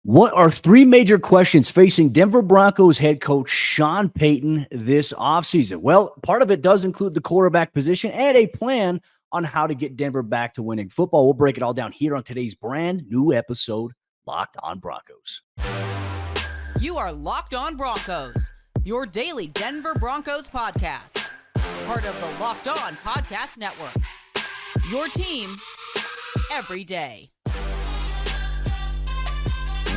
What are three major questions facing Denver Broncos head coach Sean Payton this offseason? Well, part of it does include the quarterback position and a plan on how to get Denver back to winning football. We'll break it all down here on today's brand new episode, Locked On Broncos. You are Locked On Broncos, your daily Denver Broncos podcast. Part of the Locked On Podcast Network. Your team every day.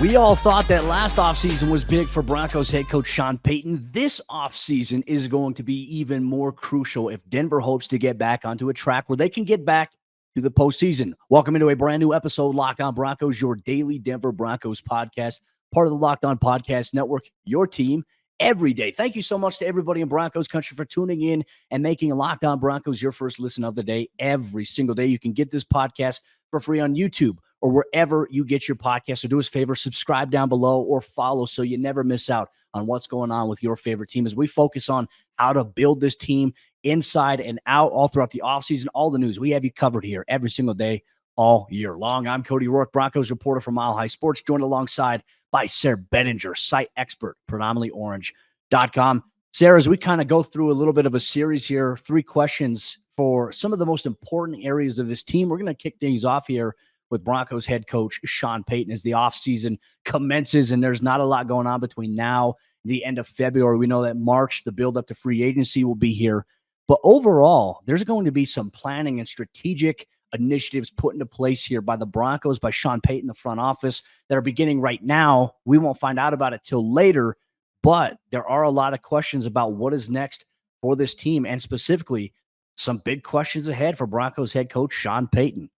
We all thought that last offseason was big for Broncos head coach Sean Payton. This offseason is going to be even more crucial if Denver hopes to get back onto a track where they can get back to the postseason. Welcome into a brand new episode, Locked On Broncos, your daily Denver Broncos podcast, part of the Locked On Podcast Network, your team every day. Thank you so much to everybody in Broncos Country for tuning in and making Locked On Broncos your first listen of the day every single day. You can get this podcast for free on YouTube or wherever you get your podcast. So do us a favor, subscribe down below or follow so you never miss out on what's going on with your favorite team as we focus on how to build this team inside and out all throughout the offseason, all the news. We have you covered here every single day, all year long. I'm Cody Roark, Broncos reporter for Mile High Sports, joined alongside by Sayre Bedinger, site expert, predominantlyorange.com. Sayre, as we kind of go through a little bit of a series here, three questions for some of the most important areas of this team. We're going to kick things off here with Broncos head coach Sean Payton as the offseason commences, and there's not a lot going on between now and the end of February. We know that March, the build up to free agency, will be here. But overall, there's going to be some planning and strategic initiatives put into place here by the Broncos, by Sean Payton, the front office, that are beginning right now. We won't find out about it till later, but there are a lot of questions about what is next for this team, and specifically some big questions ahead for Broncos head coach Sean Payton.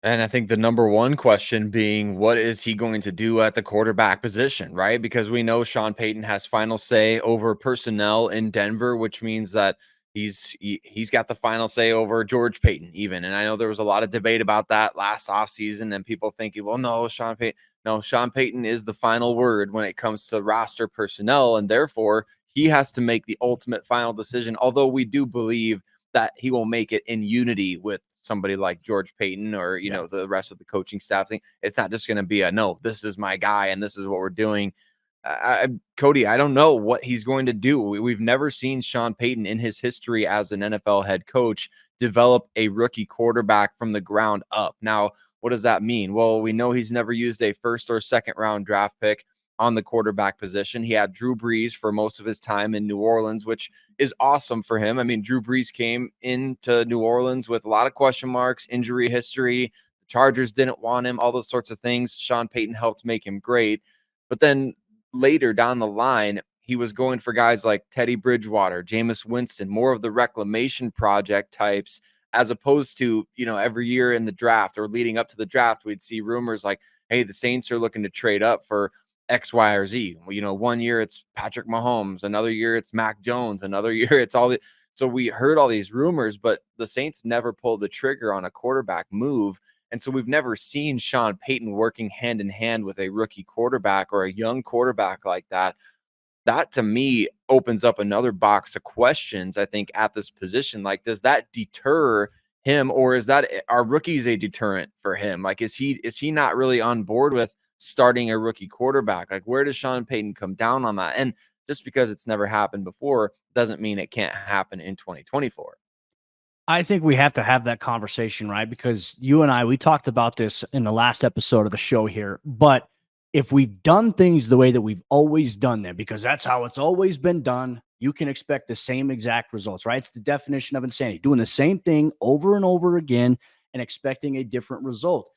And I think the number one question being, what is he going to do at the quarterback position, right? Because we know Sean Payton has final say over personnel in Denver, which means that he's got the final say over George Payton even. And I know there was a lot of debate about that last offseason and people thinking, well, no, Sean Payton is the final word when it comes to roster personnel. And therefore, he has to make the ultimate final decision, although we do believe that he will make it in unity with somebody like George Payton or, you know, the rest of the coaching staff thing. It's not just going to be no, this is my guy and this is what we're doing. Cody, I don't know what he's going to do. We've never seen Sean Payton in his history as an NFL head coach develop a rookie quarterback from the ground up. Now, what does that mean? Well, we know he's never used a first or second round draft pick on the quarterback position. He had Drew Brees for most of his time in New Orleans, which is awesome for him. I mean, Drew Brees came into New Orleans with a lot of question marks, injury history. The Chargers didn't want him, all those sorts of things. Sean Payton helped make him great. But then later down the line, he was going for guys like Teddy Bridgewater, Jameis Winston, more of the reclamation project types, as opposed to, you know, every year in the draft or leading up to the draft, we'd see rumors like, hey, the Saints are looking to trade up for X, Y, or Z. You know, one year it's Patrick Mahomes, another year it's Mac Jones, another year it's all the. So we heard all these rumors, but the Saints never pulled the trigger on a quarterback move. And so we've never seen Sean Payton working hand in hand with a rookie quarterback or a young quarterback like that. That to me opens up another box of questions, I think, at this position. Like, does that deter him, or is that are rookies a deterrent for him? Like, is he not really on board with starting a rookie quarterback? Like, where does Sean Payton come down on that? And just because it's never happened before doesn't mean it can't happen in 2024. I think we have to have that conversation, right? Because you and I, we talked about this in the last episode of the show here, but if we've done things the way that we've always done them, because that's how it's always been done, you can expect the same exact results, right? It's the definition of insanity, doing the same thing over and over again and expecting a different result.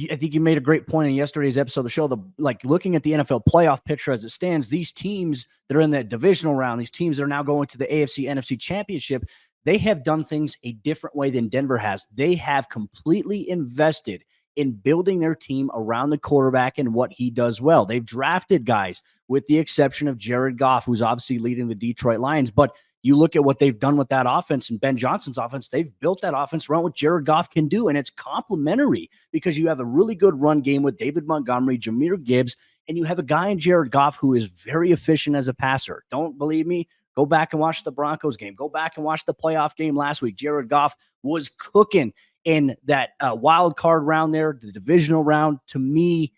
I think you made a great point in yesterday's episode of the show. Looking at the NFL playoff picture as it stands, these teams that are in that divisional round, these teams that are now going to the AFC, NFC championship, they have done things a different way than Denver has. They have completely invested in building their team around the quarterback and what he does well. They've drafted guys, with the exception of Jared Goff, who's obviously leading the Detroit Lions. But you look at what they've done with that offense and Ben Johnson's offense, they've built that offense around what Jared Goff can do, and it's complementary because you have a really good run game with David Montgomery, Jahmyr Gibbs, and you have a guy in Jared Goff who is very efficient as a passer. Don't believe me? Go back and watch the Broncos game. Go back and watch the playoff game last week. Jared Goff was cooking in that wild card round there, the divisional round. To me,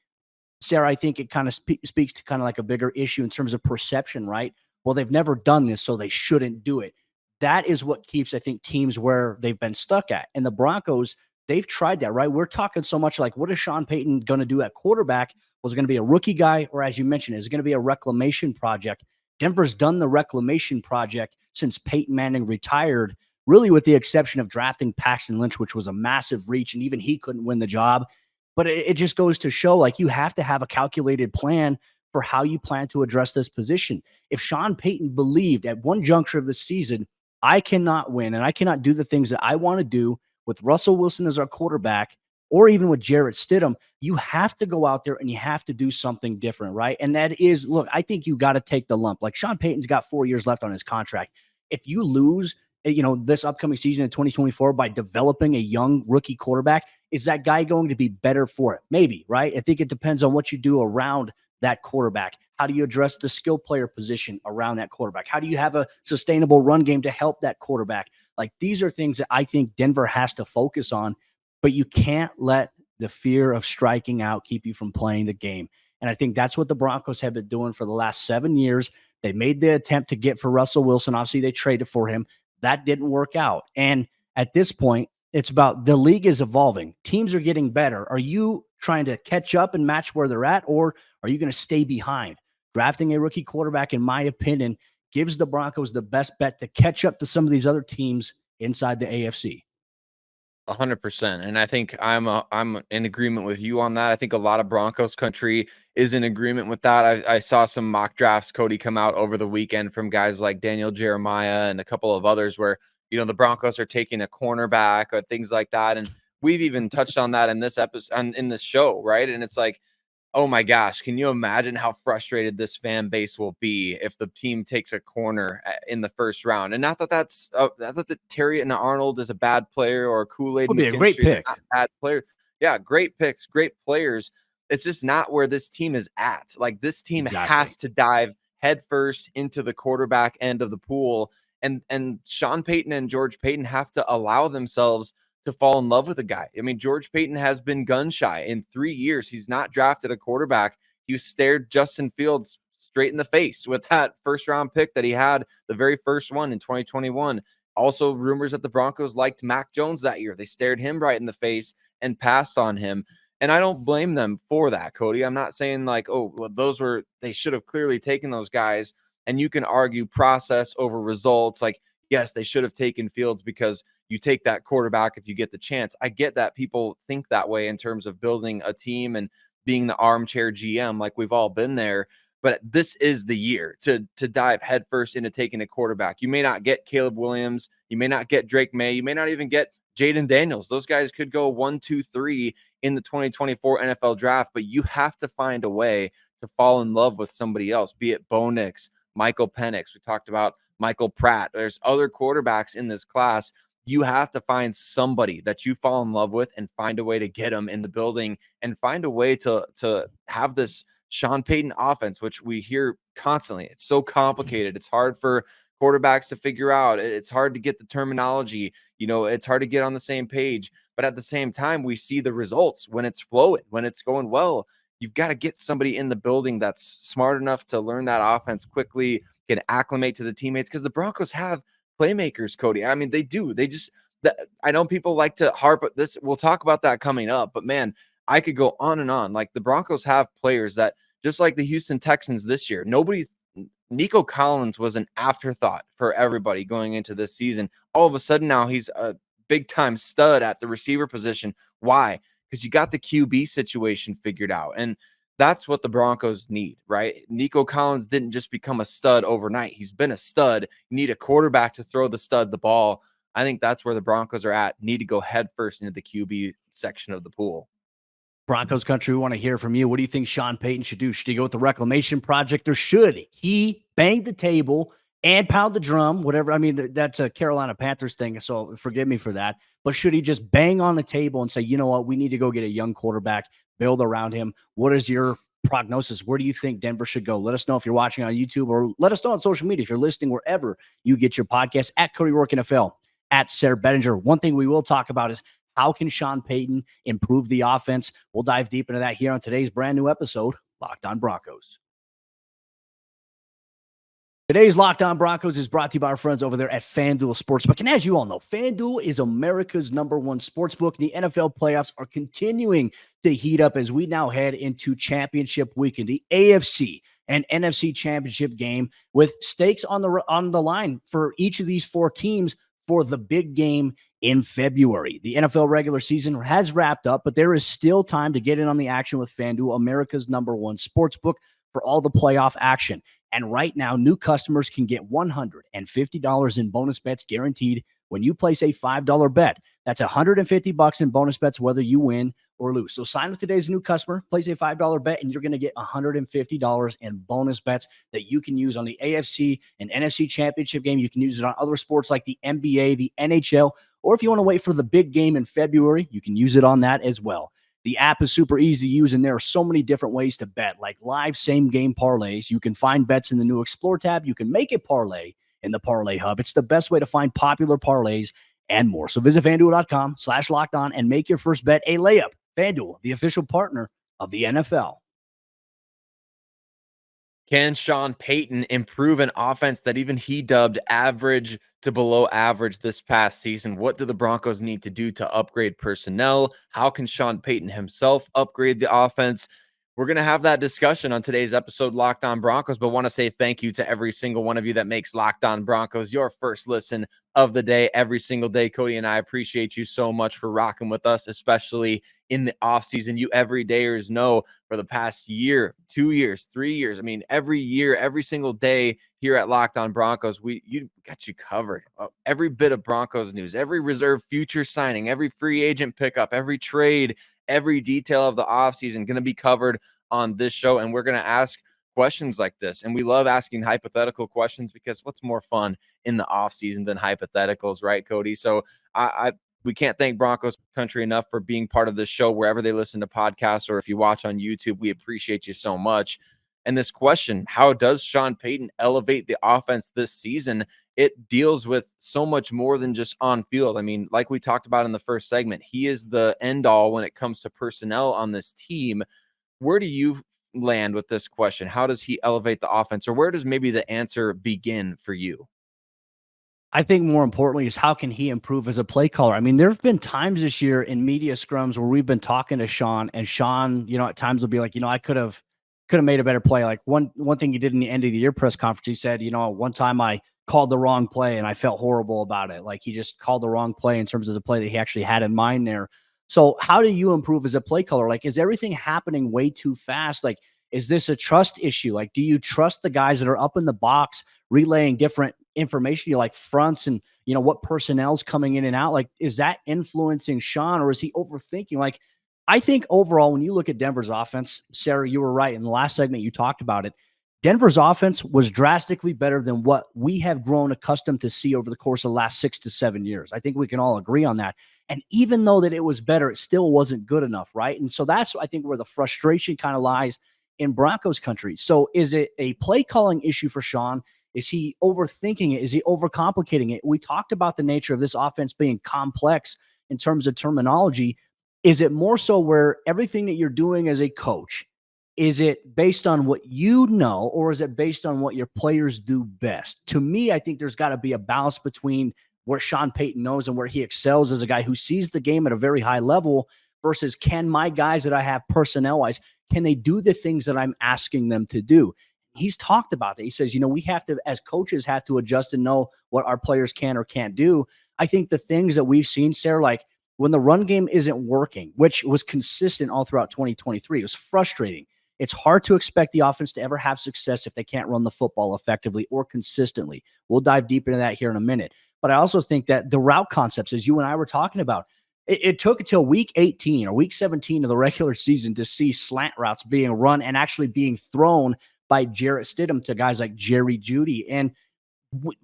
Sayre, I think it kind of speaks to kind of like a bigger issue in terms of perception, right? Well, they've never done this, so they shouldn't do it. That is what keeps, I think, teams where they've been stuck at. And the Broncos, they've tried that, right? We're talking so much like, what is Sean Payton going to do at quarterback? Was it going to be a rookie guy? Or as you mentioned, is it going to be a reclamation project? Denver's done the reclamation project since Peyton Manning retired, really with the exception of drafting Paxton Lynch, which was a massive reach, and even he couldn't win the job. But it just goes to show, like, you have to have a calculated plan for how you plan to address this position. If Sean Payton believed at one juncture of the season, I cannot win and I cannot do the things that I want to do with Russell Wilson as our quarterback, or even with Jarrett Stidham, you have to go out there and you have to do something different, right? And that is, look, I think you got to take the lump. Like, Sean Payton's got 4 years left on his contract. If you lose, this upcoming season in 2024 by developing a young rookie quarterback, is that guy going to be better for it? Maybe, right? I think it depends on what you do around that quarterback. How do you address the skill player position around that quarterback? How do you have a sustainable run game to help that quarterback? Like, these are things that I think Denver has to focus on, but you can't let the fear of striking out keep you from playing the game. And I think that's what the Broncos have been doing for the last 7 years. They made the attempt to get for Russell Wilson. Obviously, they traded for him. That didn't work out. And at this point, it's about the league is evolving. Teams are getting better. Are you trying to catch up and match where they're at, or are you going to stay behind? Drafting a rookie quarterback, in my opinion, gives the Broncos the best bet to catch up to some of these other teams inside the AFC. 100%. And I think I'm in agreement with you on that. I think a lot of Broncos country is in agreement with that. I saw some mock drafts, Cody, come out over the weekend from guys like Daniel Jeremiah and a couple of others where, the Broncos are taking a cornerback or things like that. And we've even touched on that in this episode, in this show, right? And it's like, oh my gosh, can you imagine how frustrated this fan base will be if the team takes a corner in the first round? And not that not that Terry and Arnold is a bad player, or Kool-Aid Would be a great pick. Not bad player. Yeah, great picks, great players. It's just not where this team is at. Like, this team has to dive headfirst into the quarterback end of the pool. And Sean Payton and George Payton have to allow themselves to fall in love with a guy. I mean, George Payton has been gun shy. In 3 years, he's not drafted a quarterback. He stared Justin Fields straight in the face with that first round pick that he had, the very first one in 2021. Also, rumors that the Broncos liked Mac Jones that year. They stared him right in the face and passed on him. And I don't blame them for that, Cody. I'm not saying like, oh, well, they should have clearly taken those guys. And you can argue process over results. Like, yes, they should have taken Fields because you take that quarterback if you get the chance. I get that people think that way in terms of building a team and being the armchair GM, like we've all been there. But this is the year to dive headfirst into taking a quarterback. You may not get Caleb Williams. You may not get Drake May. You may not even get Jaden Daniels. Those guys could go 1, 2, 3 in the 2024 NFL draft, but you have to find a way to fall in love with somebody else, be it Bo Nix, Michael Penix. We talked about Michael Pratt. There's other quarterbacks in this class. You have to find somebody that you fall in love with and find a way to get them in the building and find a way to have this Sean Payton offense, which we hear constantly. It's so complicated. It's hard for quarterbacks to figure out. It's hard to get the terminology. It's hard to get on the same page. But at the same time, we see the results when it's flowing, when it's going well. You've got to get somebody in the building that's smart enough to learn that offense quickly, can acclimate to the teammates, because the Broncos have playmakers, Cody. I mean, they do. I know people like to harp at this. We'll talk about that coming up, but man, I could go on and on. Like, the Broncos have players that, just like the Houston Texans this year, Nico Collins was an afterthought for everybody going into this season. All of a sudden now he's a big time stud at the receiver position. Why? Because you got the QB situation figured out. And that's what the Broncos need, right? Nico Collins didn't just become a stud overnight. He's been a stud. You need a quarterback to throw the stud the ball. I think that's where the Broncos are at. Need to go headfirst into the QB section of the pool. Broncos country, we want to hear from you. What do you think Sean Payton should do? Should he go with the reclamation project, or should he bang the table and pound the drum? Whatever. I mean, that's a Carolina Panthers thing, so forgive me for that. But should he just bang on the table and say, you know what, we need to go get a young quarterback, build around him? What is your prognosis? Where do you think Denver should go? Let us know if you're watching on YouTube, or let us know on social media if you're listening wherever you get your podcast, at Cody Roark NFL, at Sayre Bedinger. One thing we will talk about is How can Sean Payton improve the offense? We'll dive deep into that here on today's brand new episode, Locked On Broncos. Today's Locked On Broncos is brought to you by our friends over there at FanDuel Sportsbook. And as you all know, FanDuel is America's #1 sportsbook. The NFL playoffs are continuing to heat up as we now head into championship weekend, the AFC and NFC championship game, with stakes on the line for each of these four teams for the big game in February. The NFL regular season has wrapped up, but there is still time to get in on the action with FanDuel, America's #1 sportsbook, for all the playoff action. And right now, new customers can get $150 in bonus bets guaranteed when you place a $5 bet. That's $150 in bonus bets, whether you win or lose. So sign up today's new customer, place a $5 bet, and you're going to get $150 in bonus bets that you can use on the AFC and NFC championship game. You can use it on other sports like the NBA, the NHL, or if you want to wait for the big game in February, you can use it on that as well. The app is super easy to use, and there are so many different ways to bet, like live same-game parlays. You can find bets in the new Explore tab. You can make a parlay in the Parlay Hub. It's the best way to find popular parlays and more. So visit FanDuel.com/lockedon and make your first bet a layup. FanDuel, the official partner of the NFL. Can Sean Payton improve an offense that even he dubbed average to below average this past season? What do the Broncos need to do to upgrade personnel? How can Sean Payton himself upgrade the offense? We're going to have that discussion on today's episode, Locked On Broncos, but want to say thank you to every single one of you that makes Locked On Broncos your first listen of the day every single day. Cody and I appreciate you so much for rocking with us, especially in the offseason. You everydayers know for the past year, 2 years, 3 years, I mean, every year, every single day here at Locked On Broncos, you got you covered. Every bit of Broncos news, every reserve future signing, every free agent pickup, every trade, every detail of the offseason going to be covered on this show. And we're going to ask questions like this. And we love asking hypothetical questions because what's more fun in the offseason than hypotheticals, right, Cody? So we can't thank Broncos Country enough for being part of this show wherever they listen to podcasts, or if you watch on YouTube, we appreciate you so much. And this question, how does Sean Payton elevate the offense this season? It deals with so much more than just on field. I mean, like we talked about in the first segment, he is the end all when it comes to personnel on this team. Where do you land with this question? How does he elevate the offense, or where does maybe the answer begin for you? I think more importantly is how can he improve as a play caller? I mean, there have been times this year in media scrums where we've been talking to Sean, and Sean, at times will be like, I could have made a better play. Like one thing he did in the end of the year press conference, he said, one time I called the wrong play and I felt horrible about it. Like he just called the wrong play in terms of the play that he actually had in mind there. So how do you improve as a play caller? Like, is everything happening way too fast? Like, is this a trust issue? Like, do you trust the guys that are up in the box relaying different information, like fronts and, what personnel's coming in and out? Like, is that influencing Sean, or is he overthinking? Like, I think overall, when you look at Denver's offense, Sayre, you were right. In the last segment, you talked about it. Denver's offense was drastically better than what we have grown accustomed to see over the course of the last 6 to 7 years. I think we can all agree on that. And even though that it was better, it still wasn't good enough, right? And so that's, I think, where the frustration kind of lies in Broncos country. So is it a play calling issue for Sean? Is he overthinking it? Is he overcomplicating it? We talked about the nature of this offense being complex in terms of terminology. Is it more so where everything that you're doing as a coach, is it based on what you know, or is it based on what your players do best? To me, I think there's got to be a balance between where Sean Payton knows and where he excels as a guy who sees the game at a very high level versus, can my guys that I have personnel-wise, can they do the things that I'm asking them to do? He's talked about that. He says, we have to, as coaches, have to adjust and know what our players can or can't do. I think the things that we've seen, Sayre, like when the run game isn't working, which was consistent all throughout 2023, it was frustrating. It's hard to expect the offense to ever have success if they can't run the football effectively or consistently. We'll dive deep into that here in a minute. But I also think that the route concepts, as you and I were talking about, it took until week 18 or week 17 of the regular season to see slant routes being run and actually being thrown by Jarrett Stidham to guys like Jerry Jeudy. And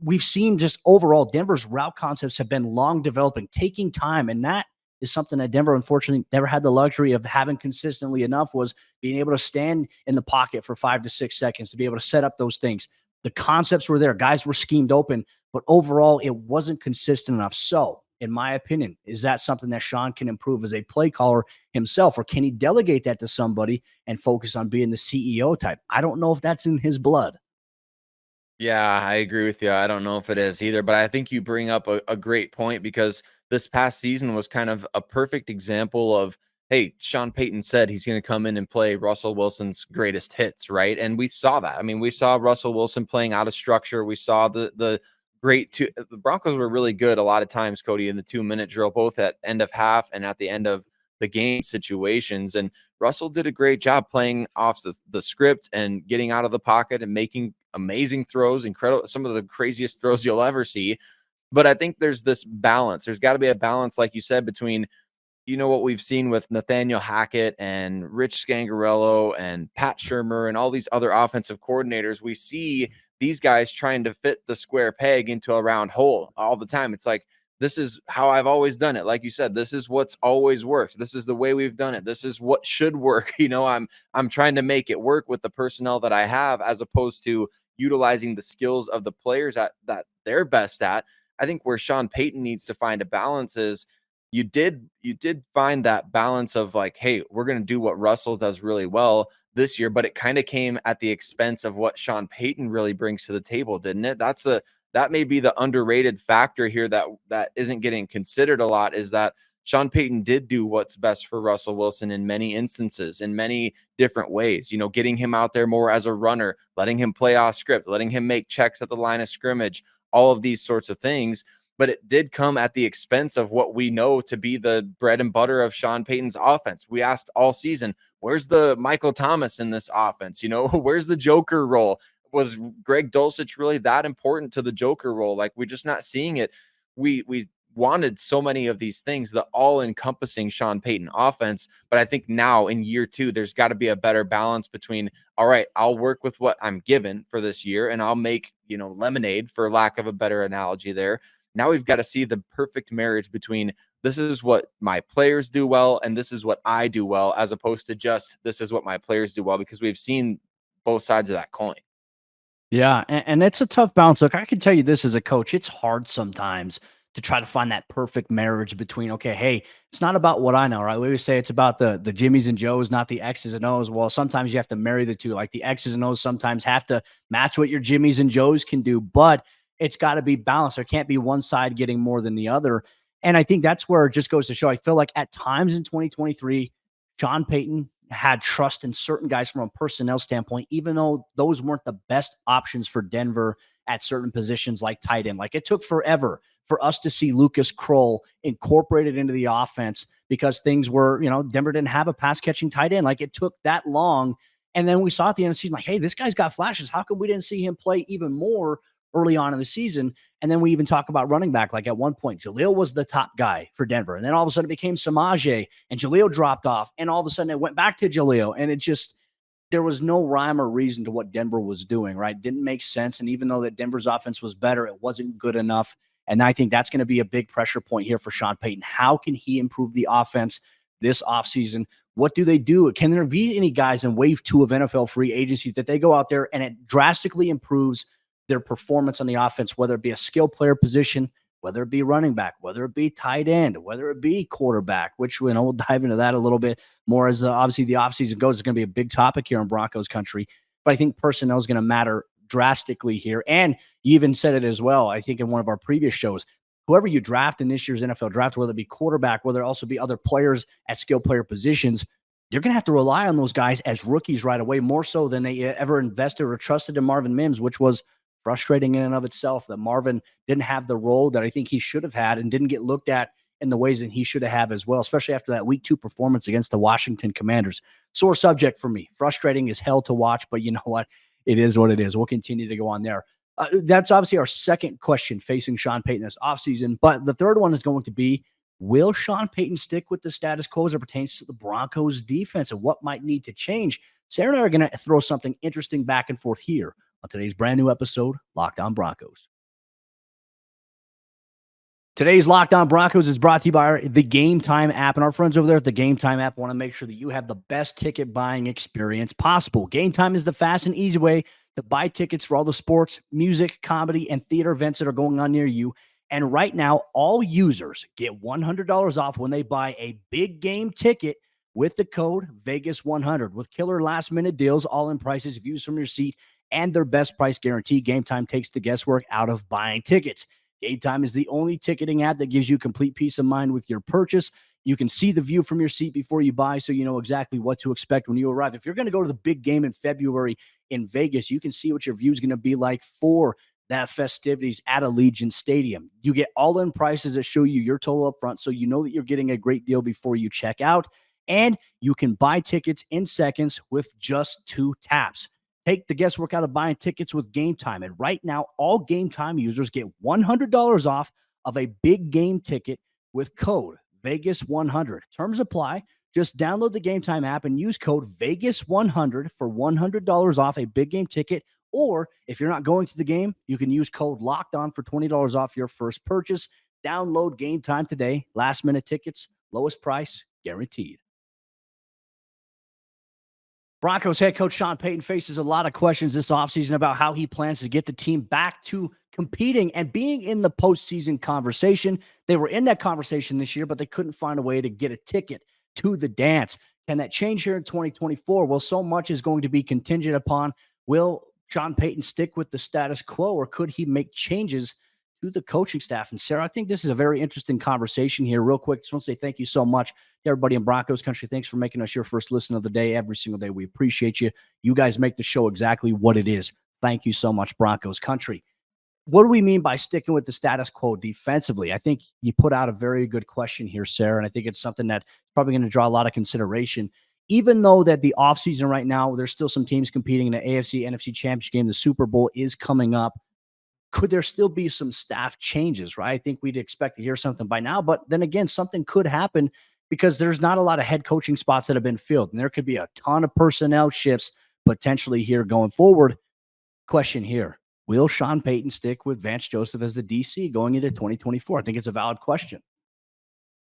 we've seen just overall Denver's route concepts have been long developing, taking time. And that is something that Denver, unfortunately, never had the luxury of having consistently enough, was being able to stand in the pocket for 5 to 6 seconds to be able to set up those things. The concepts were there. Guys were schemed open, but overall, it wasn't consistent enough. So in my opinion. Is that something that Sean can improve as a play caller himself, or can he delegate that to somebody and focus on being the CEO type? I don't know if that's in his blood. Yeah, I agree with you. I don't know if it is either, but I think you bring up a great point because this past season was kind of a perfect example of, hey, Sean Payton said he's going to come in and play Russell Wilson's greatest hits, right? And we saw that. I mean, we saw Russell Wilson playing out of structure. We saw the the Broncos were really good a lot of times, Cody, in the 2-minute drill, both at end of half and at the end of the game situations. And Russell did a great job playing off the script and getting out of the pocket and making amazing throws, incredible, some of the craziest throws you'll ever see. But I think there's this balance. There's got to be a balance, like you said, between what we've seen with Nathaniel Hackett and Rich Scangarello and Pat Shurmur and all these other offensive coordinators. We see these guys trying to fit the square peg into a round hole all the time. It's like, this is how I've always done it. Like you said, this is what's always worked. This is the way we've done it. This is what should work. I'm trying to make it work with the personnel that I have, as opposed to utilizing the skills of the players that they're best at. I think where Sean Payton needs to find a balance is, you did find that balance of like, hey, we're going to do what Russell does really well this year, but it kind of came at the expense of what Sean Payton really brings to the table, didn't it? That may be the underrated factor here that isn't getting considered a lot, is that Sean Payton did do what's best for Russell Wilson in many instances, in many different ways, getting him out there more as a runner, letting him play off script, letting him make checks at the line of scrimmage, all of these sorts of things. But it did come at the expense of what we know to be the bread and butter of Sean Payton's offense. We asked all season, where's the Michael Thomas in this offense? Where's the Joker role? Was Greg Dulcich really that important to the Joker role? Like, we're just not seeing it. We wanted so many of these things, the all-encompassing Sean Payton offense. But I think now in year 2, there's got to be a better balance between, all right, I'll work with what I'm given for this year, and I'll make, lemonade, for lack of a better analogy there. Now we've got to see the perfect marriage between, this is what my players do well and this is what I do well, as opposed to just, this is what my players do well, because we've seen both sides of that coin. Yeah, and it's a tough balance. Look, I can tell you this as a coach, it's hard sometimes to try to find that perfect marriage between, okay, hey, it's not about what I know, right? We always say it's about the Jimmies and Joes, not the X's and O's. Well, sometimes you have to marry the two. Like, the X's and O's sometimes have to match what your Jimmies and Joes can do, but it's got to be balanced. There can't be one side getting more than the other. And I think that's where it just goes to show, I feel like at times in 2023, Sean Payton had trust in certain guys from a personnel standpoint, even though those weren't the best options for Denver at certain positions like tight end. Like, it took forever for us to see Lucas Kroll incorporated into the offense because things were, Denver didn't have a pass catching tight end. Like, it took that long. And then we saw at the end of the season, like, hey, this guy's got flashes. How come we didn't see him play even more early on in the season? And then we even talk about running back. Like, at one point, Jaleel was the top guy for Denver. And then all of a sudden it became Samaje, and Jaleel dropped off. And all of a sudden it went back to Jaleel. And it just, there was no rhyme or reason to what Denver was doing, right? Didn't make sense. And even though that Denver's offense was better, it wasn't good enough. And I think that's going to be a big pressure point here for Sean Payton. How can he improve the offense this offseason? What do they do? Can there be any guys in wave 2 of NFL free agency that they go out there and it drastically improves their performance on the offense, whether it be a skill player position, whether it be running back, whether it be tight end, whether it be quarterback, which we'll dive into that a little bit more as obviously the offseason goes. It's going to be a big topic here in Broncos country. But I think personnel is going to matter drastically here. And you even said it as well, I think in one of our previous shows, whoever you draft in this year's NFL draft, whether it be quarterback, whether it also be other players at skill player positions, you're going to have to rely on those guys as rookies right away, more so than they ever invested or trusted in Marvin Mims, which was frustrating in and of itself that Marvin didn't have the role that I think he should have had and didn't get looked at in the ways that he should have as well, especially after that week 2 performance against the Washington Commanders. Sore subject for me. Frustrating as hell to watch, but you know what? It is what it is. We'll continue to go on there. That's obviously our second question facing Sean Payton this offseason. But the third one is going to be, will Sean Payton stick with the status quo as it pertains to the Broncos defense and what might need to change? Sayre and I are going to throw something interesting back and forth here on today's brand new episode, Locked On Broncos. Today's Locked On Broncos is brought to you by the Game Time app. And our friends over there at the Game Time app want to make sure that you have the best ticket buying experience possible. Game Time is the fast and easy way to buy tickets for all the sports, music, comedy, and theater events that are going on near you. And right now, all users get $100 off when they buy a big game ticket with the code Vegas100 with killer last minute deals, all in prices, views from your seat, and their best price guarantee. Game Time takes the guesswork out of buying tickets. Game Time is the only ticketing app that gives you complete peace of mind with your purchase. You can see the view from your seat before you buy, so you know exactly what to expect when you arrive. If you're going to go to the big game in February in Vegas, you can see what your view is going to be like for that festivities at Allegiant Stadium. You get all-in prices that show you your total up front, so you know that you're getting a great deal before you check out. And you can buy tickets in seconds with just 2 taps. Take the guesswork out of buying tickets with Game Time. And right now, all Game Time users get $100 off of a big game ticket with code Vegas100. Terms apply. Just download the Game Time app and use code Vegas100 for $100 off a big game ticket. Or if you're not going to the game, you can use code Locked On for $20 off your first purchase. Download Game Time today. Last minute tickets, lowest price guaranteed. Broncos head coach Sean Payton faces a lot of questions this offseason about how he plans to get the team back to competing and being in the postseason conversation. They were in that conversation this year, but they couldn't find a way to get a ticket to the dance. Can that change here in 2024? Well, so much is going to be contingent upon, will Sean Payton stick with the status quo, or could he make changes to the coaching staff? And Sayre, I think this is a very interesting conversation here. Real quick, just want to say thank you so much to everybody in Broncos Country. Thanks for making us your first listen of the day every single day. We appreciate you. You guys make the show exactly what it is. Thank you so much, Broncos Country. What do we mean by sticking with the status quo defensively? I think you put out a very good question here, Sayre, and I think it's something that's probably going to draw a lot of consideration. Even though that the offseason right now, there's still some teams competing in the AFC, NFC Championship game. The Super Bowl is coming up. Could there still be some staff changes, right? I think we'd expect to hear something by now, but then again, something could happen because there's not a lot of head coaching spots that have been filled, and there could be a ton of personnel shifts potentially here going forward. Question here, will Sean Payton stick with Vance Joseph as the DC going into 2024? I think it's a valid question.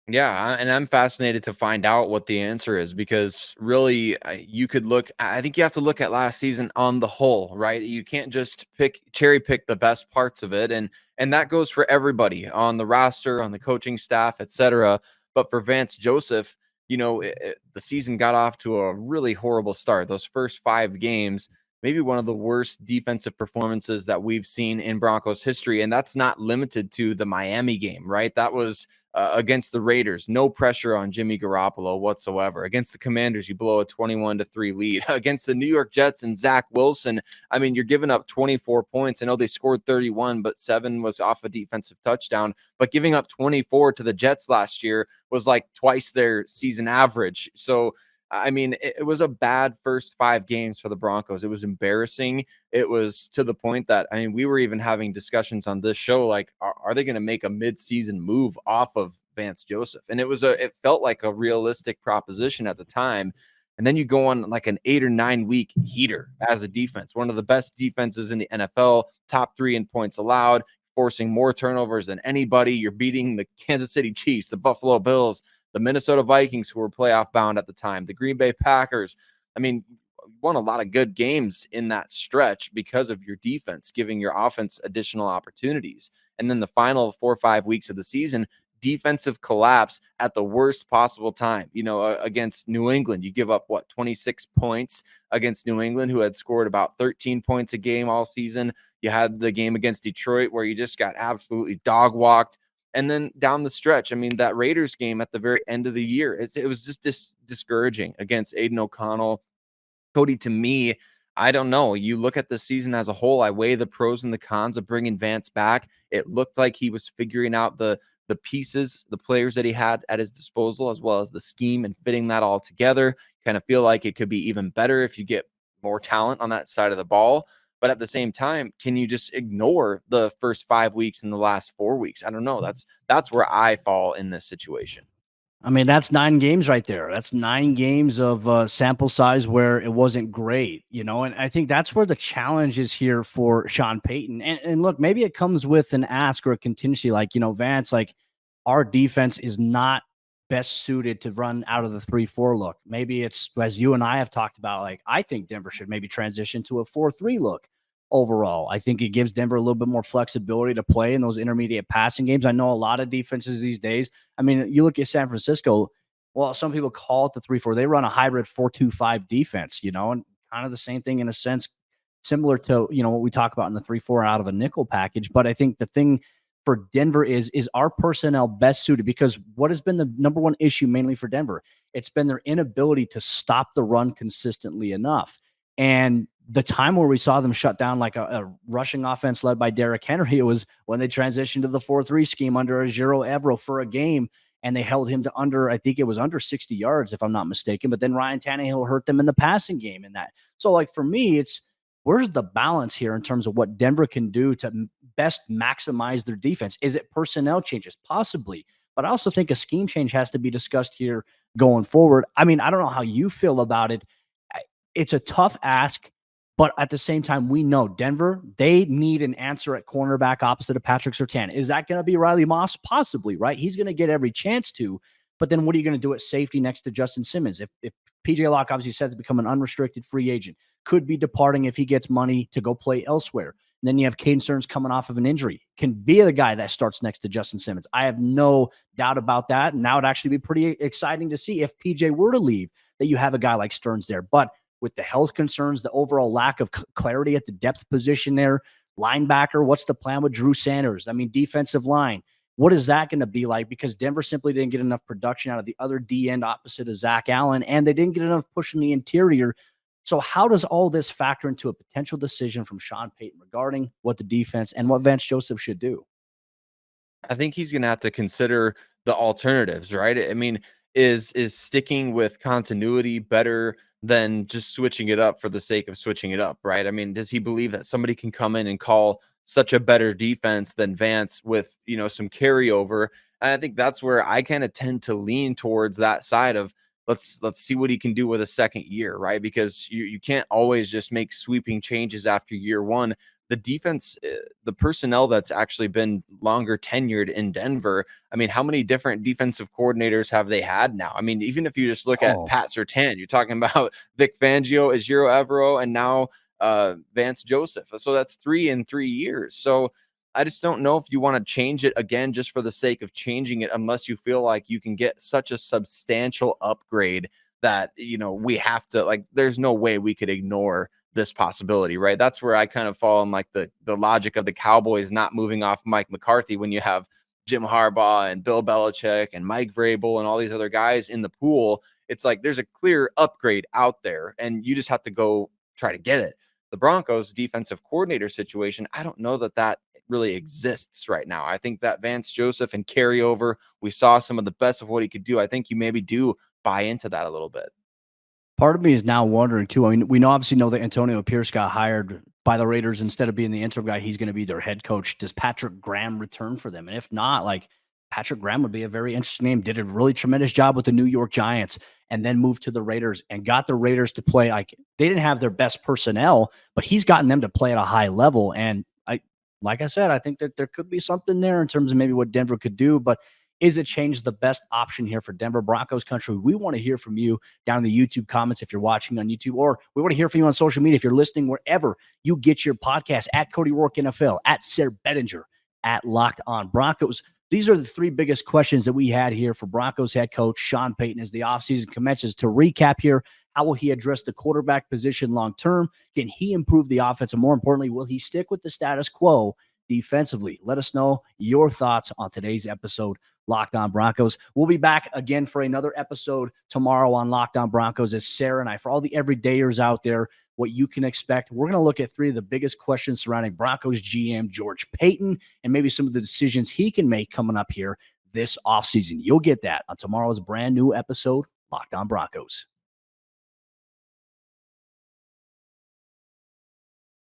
Yeah, and I'm fascinated to find out what the answer is because really, you could look. I think you have to look at last season on the whole, right? You can't just cherry pick the best parts of it, and that goes for everybody on the roster, on the coaching staff, etc. But for Vance Joseph, the season got off to a really horrible start. Those first 5 games, maybe one of the worst defensive performances that we've seen in Broncos history, and that's not limited to the Miami game, right? That was against the Raiders, no pressure on Jimmy Garoppolo whatsoever. Against the Commanders, you blow a 21-3 lead. Against the New York Jets and Zach Wilson, I mean, you're giving up 24 points. I know they scored 31, but 7 was off a defensive touchdown. But giving up 24 to the Jets last year was like twice their season average. So, I mean, it was a bad first 5 games for the Broncos. It was embarrassing. It was to the point that, I mean, we were even having discussions on this show, like, are they going to make a midseason move off of Vance Joseph? And it felt like a realistic proposition at the time. And then you go on like an 8 or 9 week heater as a defense, one of the best defenses in the NFL, top 3 in points allowed, forcing more turnovers than anybody. You're beating the Kansas City Chiefs, the Buffalo Bills, the Minnesota Vikings, who were playoff bound at the time, the Green Bay Packers. I mean, won a lot of good games in that stretch because of your defense, giving your offense additional opportunities. And then the final 4 or 5 weeks of the season, defensive collapse at the worst possible time. Against New England, you give up 26 points against New England, who had scored about 13 points a game all season. You had the game against Detroit where you just got absolutely dog walked. And then down the stretch, I mean, that Raiders game at the very end of the year, it was just discouraging against Aiden O'Connell. Cody, to me, I don't know. You look at the season as a whole, I weigh the pros and the cons of bringing Vance back. It looked like he was figuring out the pieces, the players that he had at his disposal, as well as the scheme and fitting that all together. Kind of feel like it could be even better if you get more talent on that side of the ball. But at the same time, can you just ignore the first 5 weeks and the last 4 weeks? I don't know. That's where I fall in this situation. I mean, that's 9 games right there. That's 9 games of sample size where it wasn't great, and I think that's where the challenge is here for Sean Payton. And look, maybe it comes with an ask or a contingency like, Vance, like our defense is not best suited to run out of the 3-4 look. Maybe it's, as you and I have talked about, like I think Denver should maybe transition to a 4-3 look. overall. I think it gives Denver a little bit more flexibility to play in those intermediate passing games. I know a lot of defenses these days. I mean, you look at San Francisco, well, some people call it the 3-4. They run a hybrid 4-2-5 defense, and kind of the same thing in a sense, similar to, what we talk about in the 3-4 out of a nickel package. But I think the thing for Denver is our personnel best suited? Because what has been the number one issue mainly for Denver? It's been their inability to stop the run consistently enough. And the time where we saw them shut down like a rushing offense led by Derrick Henry, it was when they transitioned to the 4-3 scheme under Ejiro Evero for a game, and they held him to I think it was under 60 yards, if I'm not mistaken. But then Ryan Tannehill hurt them in the passing game in that. So, like, for me, it's where's the balance here in terms of what Denver can do to best maximize their defense? Is it personnel changes? Possibly. But I also think a scheme change has to be discussed here going forward. I mean, I don't know how you feel about it. It's a tough ask, but at the same time, we know Denver, they need an answer at cornerback opposite of Patrick Surtain. Is that going to be Riley Moss? Possibly, right? He's going to get every chance to. But then what are you going to do at safety next to Justin Simmons? If PJ Locke obviously said to become an unrestricted free agent, could be departing if he gets money to go play elsewhere. And then you have Caden Stearns coming off of an injury, can be the guy that starts next to Justin Simmons. I have no doubt about that. And now it'd actually be pretty exciting to see if PJ were to leave, that you have a guy like Stearns there. But with the health concerns, the overall lack of clarity at the depth position there, linebacker, what's the plan with Drew Sanders? I mean, defensive line, what is that going to be like? Because Denver simply didn't get enough production out of the other D end opposite of Zach Allen, and they didn't get enough push in the interior. So how does all this factor into a potential decision from Sean Payton regarding what the defense and what Vance Joseph should do? I think he's going to have to consider the alternatives, right? I mean, is sticking with continuity better than just switching it up for the sake of switching it up, right? I mean, does he believe that somebody can come in and call such a better defense than Vance with, some carryover? And I think that's where I kind of tend to lean towards that side of let's see what he can do with a second year, right? Because you can't always just make sweeping changes after year one. The defense, the personnel that's actually been longer tenured in Denver. I mean, how many different defensive coordinators have they had now? I mean, even if you just look at Pat Surtain, you're talking about Vic Fangio, Ejiro Evero, and now Vance Joseph. So that's 3 in 3 years. So I just don't know if you want to change it again just for the sake of changing it, unless you feel like you can get such a substantial upgrade that, we have to, like, there's no way we could ignore this possibility, right? That's where I kind of fall in like the logic of the Cowboys not moving off Mike McCarthy when you have Jim Harbaugh and Bill Belichick and Mike Vrabel and all these other guys in the pool. It's like there's a clear upgrade out there and you just have to go try to get it. The Broncos defensive coordinator situation, I don't know that really exists right now. I think that Vance Joseph and carryover, we saw some of the best of what he could do. I think you maybe do buy into that a little bit. Part of me is now wondering too. I mean, we obviously know that Antonio Pierce got hired by the Raiders. Instead of being the interim guy, he's going to be their head coach. Does Patrick Graham return for them? And if not, like, Patrick Graham would be a very interesting name. Did a really tremendous job with the New York Giants and then moved to the Raiders and got the Raiders to play. Like, they didn't have their best personnel, but he's gotten them to play at a high level. And like I said, I think that there could be something there in terms of maybe what Denver could do. But is a change the best option here for Denver Broncos country? We want to hear from you down in the YouTube comments if you're watching on YouTube, or we want to hear from you on social media if you're listening wherever you get your podcast, at Cody Roark NFL, at Sayre Bedinger, at Locked On Broncos. These are the three biggest questions that we had here for Broncos head coach Sean Payton as the offseason commences. To recap here, how will he address the quarterback position long-term? Can he improve the offense? And more importantly, will he stick with the status quo defensively? Let us know your thoughts on today's episode, Locked On Broncos. We'll be back again for another episode tomorrow on Locked On Broncos as Sayre and I, for all the everydayers out there, what you can expect. We're going to look at three of the biggest questions surrounding Broncos GM George Payton and maybe some of the decisions he can make coming up here this offseason. You'll get that on tomorrow's brand new episode, Locked On Broncos.